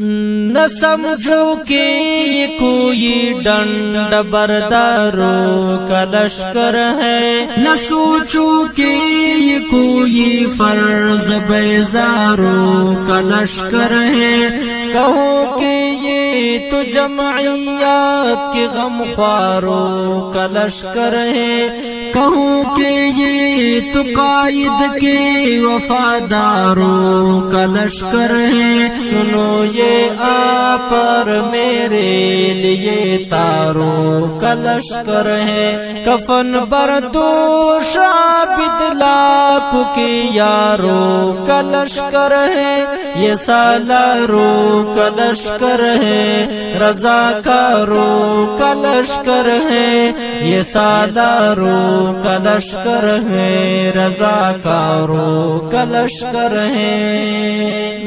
نہ سمجھو کہ یہ کوئی ڈنڈ برداروں کا لشکر ہے، نہ سوچو کہ یہ کوئی فرض بیزاروں کا لشکر ہے، کہو کہ یہ تو جمعیات کے غم خواروں کا لشکر ہے، کہوں کہ یہ تو قائد کے وفاداروں کا لشکر ہے، سنو یہ پر میرے لیے تاروں کا لشکر ہے، کفن بردوش عابد لاکھ کے یاروں کا لشکر ہے، یہ سالاروں کا لشکر ہے، رضاکاروں کا لشکر ہے، یہ سالاروں کا لشکر ہے، رضاکاروں کا لشکر ہے۔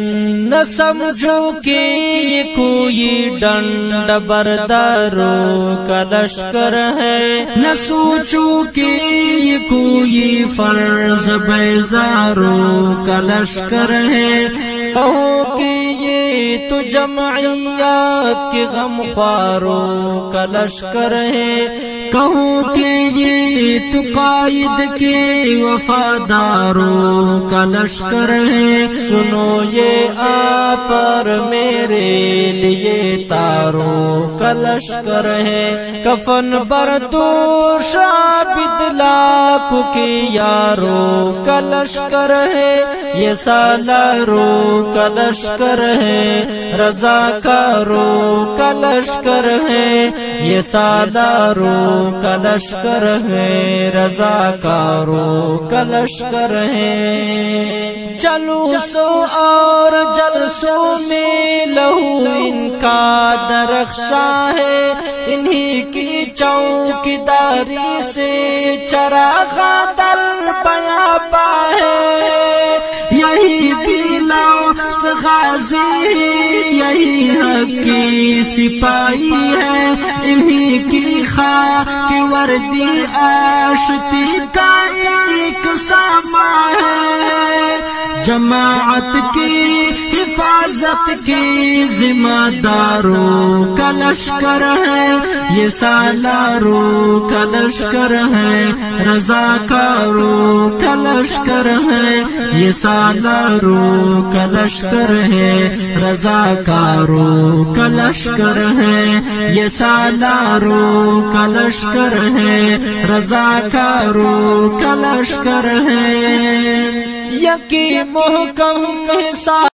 نہ سمجھو کہ یہ کوئی ڈنڈ برداروں کا لشکر ہے، نہ سوچو کہ یہ کوئی فرض بیزاروں کا لشکر ہے، کہو کہ یہ تو جمعیات کے غم خواروں کا لشکر ہے، کہوں کہ یہ تو قائد کے وفاداروں کا لشکر ہے، سنو یہ پر میرے لیے تاروں کا لشکر ہے، کفن بردوش عابد لاکھ کے یاروں کا لشکر ہے، یہ سالاروں کا لشکر ہے، رضاکاروں کا لشکر ہے، یہ سالاروں کا لشکر ہے، رضاکاروں کا لشکر ہے۔ جلوسوں اور جلسوں میں لہو ان کا درخشاں ہے، انہی کی چوکیداری سے چراغ در پیا پا ہے، یہی بھی لوس غازی یہی حق کی سپاہی ہے، انہی کی خاک وردی آشتی کا ایک ساما ہے، جماعت کی حفاظت کی ذمہ داروں کا لشکر ہے، یہ سالاروں کا لشکر ہے، رضاکاروں کا لشکر ہے، یہ سالاروں کا لشکر ہے، رضاکاروں کا لشکر ہے، یہ سالاروں کا لشکر ہے، رضاکاروں کا لشکر ہے، یقین محکم حساب